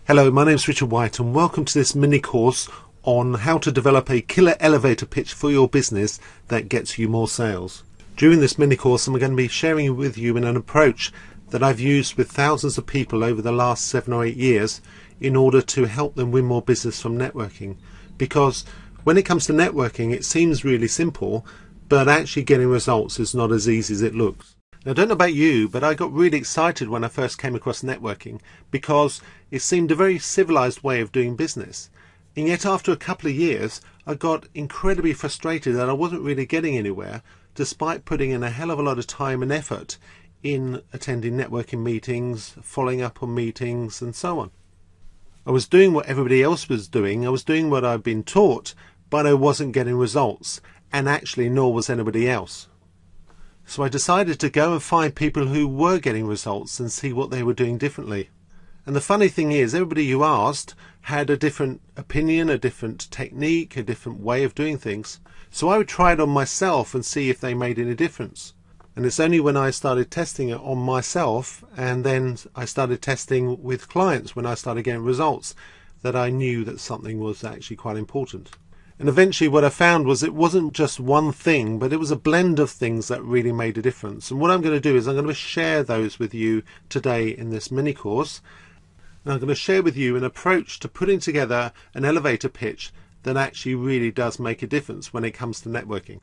Hello, my name is Richard White and welcome to this mini course on how to develop a killer elevator pitch for your business that gets you more sales. During this mini course I'm going to be sharing with you an approach that I've used with thousands of people over the last 7 or 8 years in order to help them win more business from networking. Because when it comes to networking it seems really simple, but actually getting results is not as easy as it looks. Now, I don't know about you, but I got really excited when I first came across networking because it seemed a very civilized way of doing business. And yet after a couple of years, I got incredibly frustrated that I wasn't really getting anywhere, despite putting in a hell of a lot of time and effort in attending networking meetings, following up on meetings, and so on. I was doing what everybody else was doing, I was doing what I'd been taught, but I wasn't getting results, and actually nor was anybody else. So I decided to go and find people who were getting results and see what they were doing differently. And the funny thing is, everybody you asked had a different opinion, a different technique, a different way of doing things. So I would try it on myself and see if they made any difference. And it's only when I started testing it on myself and then I started testing with clients when I started getting results that I knew that something was actually quite important. And eventually what I found was it wasn't just one thing, but it was a blend of things that really made a difference. And what I'm going to do is I'm going to share those with you today in this mini course. And I'm going to share with you an approach to putting together an elevator pitch that actually really does make a difference when it comes to networking.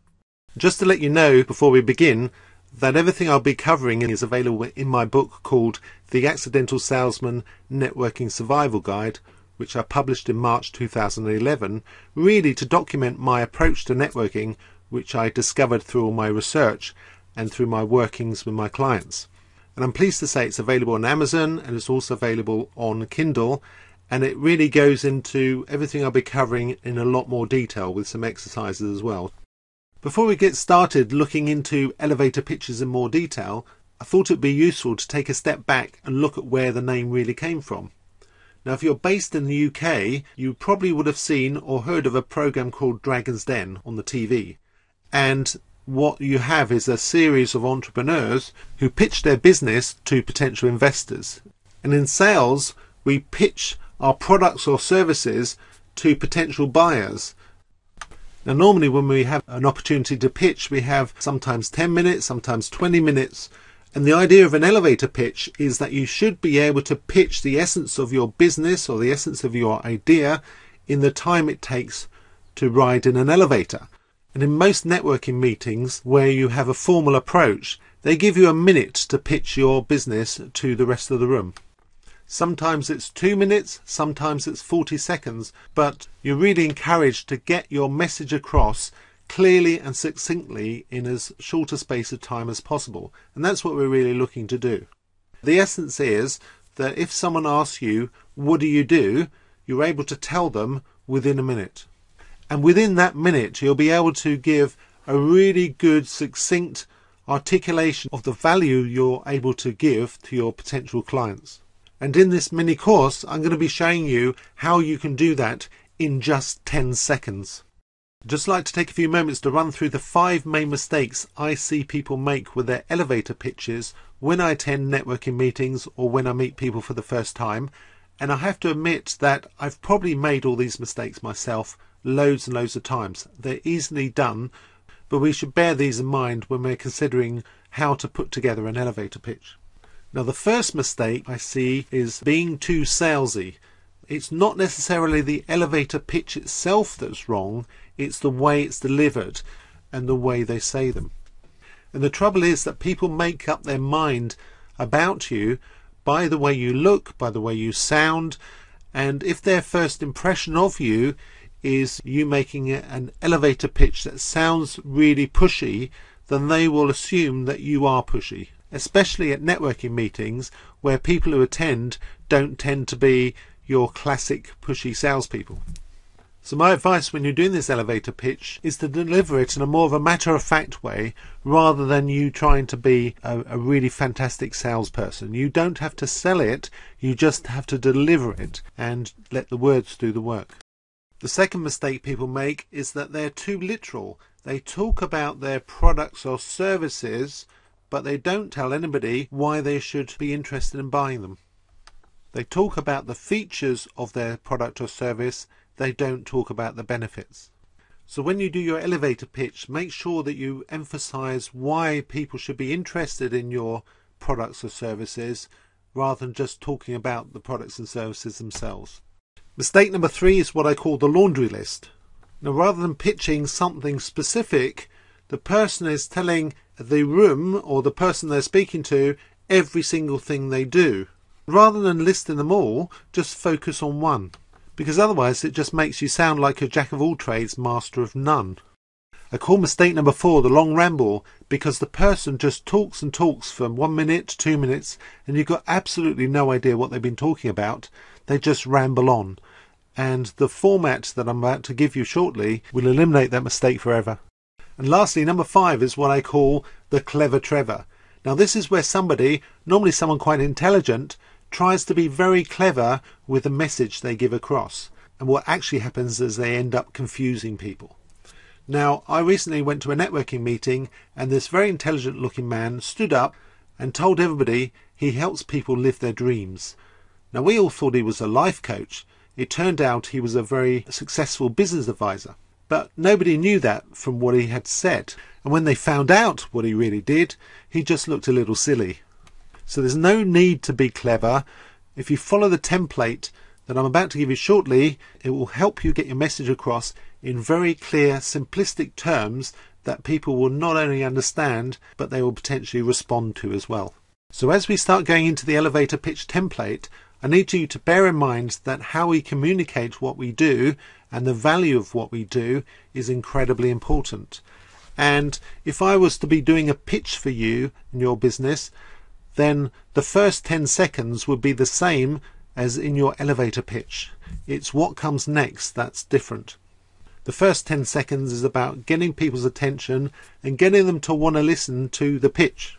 Just to let you know before we begin that everything I'll be covering is available in my book called The Accidental Salesman Networking Survival Guide, which I published in March 2011, really to document my approach to networking, which I discovered through all my research and through my workings with my clients. And I'm pleased to say it's available on Amazon and it's also available on Kindle, and it really goes into everything I'll be covering in a lot more detail with some exercises as well. Before we get started looking into elevator pitches in more detail, I thought it would be useful to take a step back and look at where the name really came from. Now, if you're based in the UK, you probably would have seen or heard of a program called Dragon's Den on the TV. And what you have is a series of entrepreneurs who pitch their business to potential investors. And in sales, we pitch our products or services to potential buyers. Now, normally when we have an opportunity to pitch, we have sometimes 10 minutes, sometimes 20 minutes. And the idea of an elevator pitch is that you should be able to pitch the essence of your business or the essence of your idea in the time it takes to ride in an elevator. And in most networking meetings where you have a formal approach, they give you a minute to pitch your business to the rest of the room. Sometimes it's 2 minutes, sometimes it's 40 seconds, but you're really encouraged to get your message across clearly and succinctly in as short a space of time as possible. And that's what we're really looking to do. The essence is that if someone asks you, what do you do? You're able to tell them within a minute. And within that minute, you'll be able to give a really good, succinct articulation of the value you're able to give to your potential clients. And in this mini course, I'm going to be showing you how you can do that in just 10 seconds. I'd just like to take a few moments to run through the 5 main mistakes I see people make with their elevator pitches when I attend networking meetings or when I meet people for the first time. And I have to admit that I've probably made all these mistakes myself loads and loads of times. They're easily done, but we should bear these in mind when we're considering how to put together an elevator pitch. Now, the first mistake I see is being too salesy. It's not necessarily the elevator pitch itself that's wrong, it's the way it's delivered and the way they say them. And the trouble is that people make up their mind about you by the way you look, by the way you sound, and if their first impression of you is you making an elevator pitch that sounds really pushy, then they will assume that you are pushy, especially at networking meetings where people who attend don't tend to be your classic pushy salespeople. So my advice when you're doing this elevator pitch is to deliver it in a more of a matter-of-fact way rather than you trying to be a really fantastic salesperson. You don't have to sell it, you just have to deliver it and let the words do the work. The second mistake people make is that they're too literal. They talk about their products or services, but they don't tell anybody why they should be interested in buying them. They talk about the features of their product or service. They don't talk about the benefits. So when you do your elevator pitch, make sure that you emphasize why people should be interested in your products or services rather than just talking about the products and services themselves. Mistake number 3 is what I call the laundry list. Now, rather than pitching something specific, the person is telling the room or the person they're speaking to every single thing they do. Rather than listing them all, just focus on one, because otherwise it just makes you sound like a jack of all trades, master of none. I call mistake number 4 the long ramble, because the person just talks and talks for 1 minute, 2 minutes, and you've got absolutely no idea what they've been talking about. They just ramble on. And the format that I'm about to give you shortly will eliminate that mistake forever. And lastly, number 5 is what I call the clever Trevor. Now this is where somebody, normally someone quite intelligent, tries to be very clever with the message they give across. And what actually happens is they end up confusing people. Now, I recently went to a networking meeting and this very intelligent looking man stood up and told everybody he helps people live their dreams. Now, we all thought he was a life coach. It turned out he was a very successful business advisor. But nobody knew that from what he had said. And when they found out what he really did, he just looked a little silly. So there's no need to be clever. If you follow the template that I'm about to give you shortly, it will help you get your message across in very clear, simplistic terms that people will not only understand, but they will potentially respond to as well. So as we start going into the elevator pitch template, I need you to bear in mind that how we communicate what we do and the value of what we do is incredibly important. And if I was to be doing a pitch for you in your business, then the first 10 seconds would be the same as in your elevator pitch. It's what comes next that's different. The first 10 seconds is about getting people's attention and getting them to want to listen to the pitch.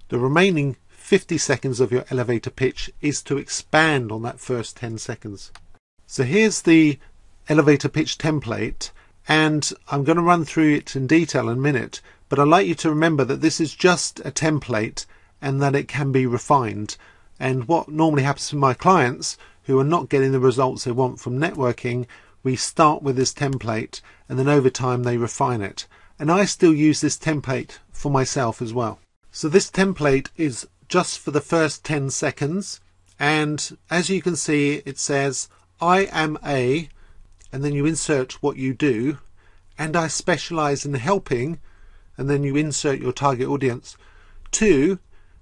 The remaining 50 seconds of your elevator pitch is to expand on that first 10 seconds. So here's the elevator pitch template, and I'm going to run through it in detail in a minute, but I'd like you to remember that this is just a template and that it can be refined. And what normally happens to my clients who are not getting the results they want from networking, we start with this template and then over time they refine it. And I still use this template for myself as well. So this template is just for the first 10 seconds. And as you can see, it says, I am a, and then you insert what you do, and I specialize in helping, and then you insert your target audience, to,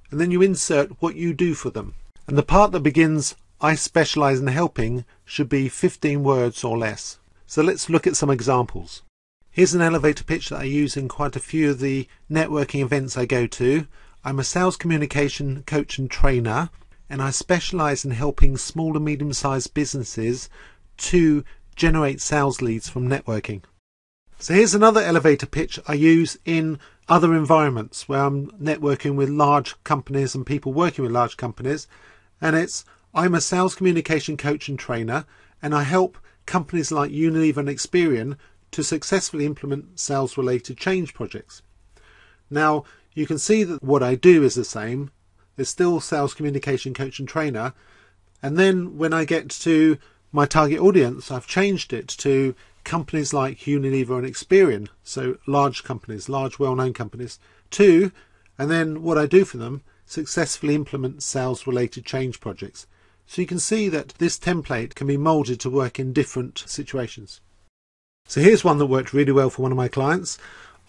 and then you insert what you do for them. And the part that begins, I specialize in helping, should be 15 words or less. So let's look at some examples. Here's an elevator pitch that I use in quite a few of the networking events I go to. I'm a sales communication coach and trainer, and I specialize in helping small and medium-sized businesses to generate sales leads from networking. So here's another elevator pitch I use in other environments where I'm networking with large companies and people working with large companies, and it's, I'm a sales communication coach and trainer, and I help companies like Unilever and Experian to successfully implement sales-related change projects. Now, you can see that what I do is the same. It's still sales communication coach and trainer. And then when I get to my target audience, I've changed it to companies like Unilever and Experian. So large companies, large well-known companies. Two, and then what I do for them, successfully implement sales-related change projects. So you can see that this template can be molded to work in different situations. So here's one that worked really well for one of my clients.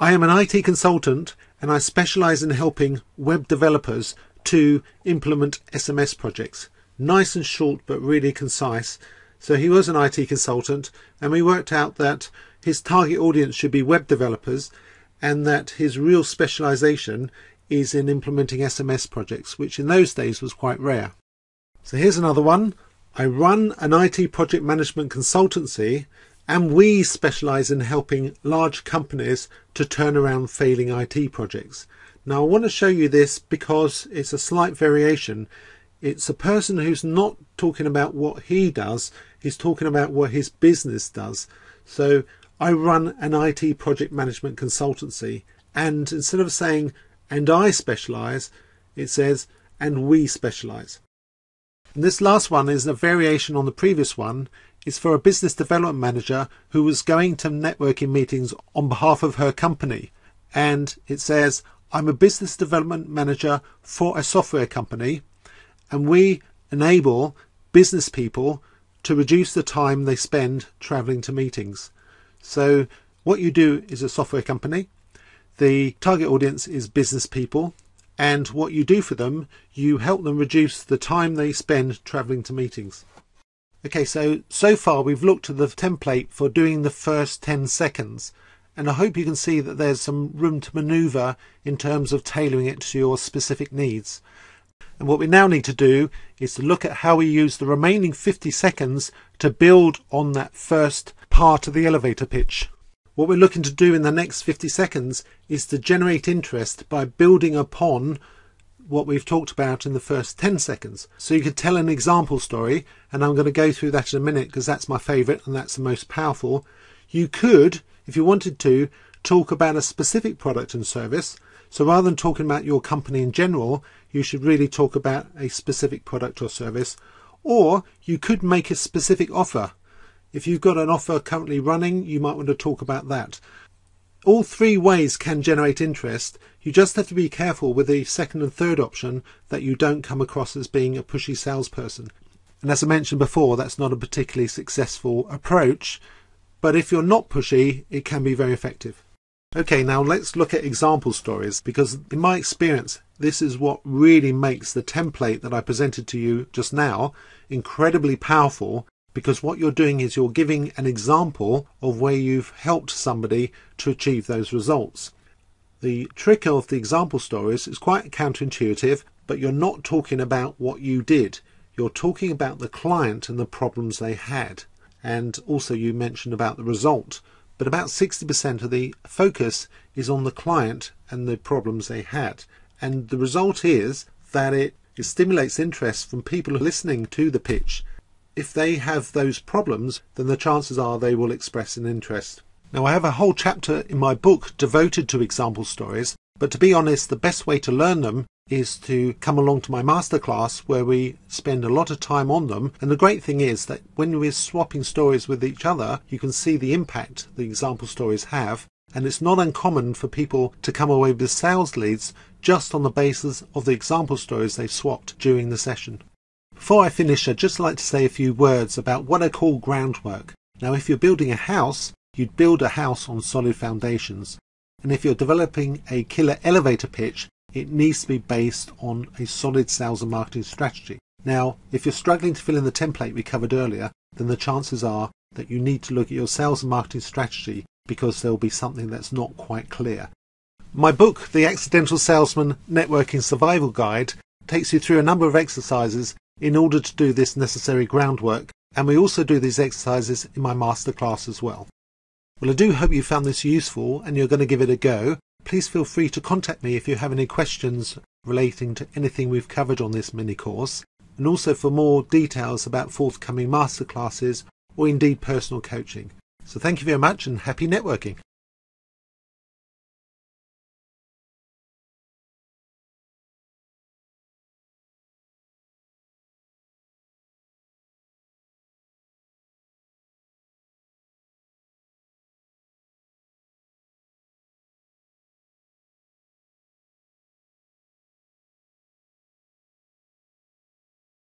I am an IT consultant and I specialize in helping web developers to implement SMS projects. Nice and short, but really concise. So he was an IT consultant, and we worked out that his target audience should be web developers and that his real specialization is in implementing SMS projects, which in those days was quite rare. So here's another one. I run an IT project management consultancy, and we specialize in helping large companies to turn around failing IT projects. Now I want to show you this because it's a slight variation. It's a person who's not talking about what he does, he's talking about what his business does. So I run an IT project management consultancy, and instead of saying, and I specialize, it says, and we specialize. And this last one is a variation on the previous one. It's for a business development manager who was going to networking meetings on behalf of her company. And it says, I'm a business development manager for a software company, and we enable business people to reduce the time they spend traveling to meetings. So what you do is a software company. The target audience is business people. And what you do for them, you help them reduce the time they spend traveling to meetings. Okay, so far we've looked at the template for doing the first 10 seconds. And I hope you can see that there's some room to maneuver in terms of tailoring it to your specific needs. And what we now need to do is to look at how we use the remaining 50 seconds to build on that first part of the elevator pitch. What we're looking to do in the next 50 seconds is to generate interest by building upon what we've talked about in the first 10 seconds. So you could tell an example story, and I'm going to go through that in a minute because that's my favourite and that's the most powerful. You could, if you wanted to, talk about a specific product and service. So rather than talking about your company in general, you should really talk about a specific product or service. Or you could make a specific offer. If you've got an offer currently running, you might want to talk about that. All three ways can generate interest. You just have to be careful with the second and third option that you don't come across as being a pushy salesperson. And as I mentioned before, that's not a particularly successful approach. But if you're not pushy, it can be very effective. Okay, now let's look at example stories, because in my experience, this is what really makes the template that I presented to you just now incredibly powerful. Because what you're doing is you're giving an example of where you've helped somebody to achieve those results. The trick of the example stories is quite counterintuitive, but you're not talking about what you did. You're talking about the client and the problems they had. And also you mentioned about the result. But about 60% of the focus is on the client and the problems they had. And the result is that it stimulates interest from people listening to the pitch. If they have those problems, then the chances are they will express an interest. Now, I have a whole chapter in my book devoted to example stories, but to be honest, the best way to learn them is to come along to my masterclass where we spend a lot of time on them. And the great thing is that when we're swapping stories with each other, you can see the impact the example stories have. And it's not uncommon for people to come away with sales leads just on the basis of the example stories they've swapped during the session. Before I finish, I'd just like to say a few words about what I call groundwork. Now, if you're building a house, you'd build a house on solid foundations. And if you're developing a killer elevator pitch, it needs to be based on a solid sales and marketing strategy. Now, if you're struggling to fill in the template we covered earlier, then the chances are that you need to look at your sales and marketing strategy because there'll be something that's not quite clear. My book, The Accidental Salesman Networking Survival Guide, takes you through a number of exercises in order to do this necessary groundwork, and we also do these exercises in my masterclass as well. Well, I do hope you found this useful and you're going to give it a go. Please feel free to contact me if you have any questions relating to anything we've covered on this mini course, and also for more details about forthcoming masterclasses or indeed personal coaching. So thank you very much and happy networking.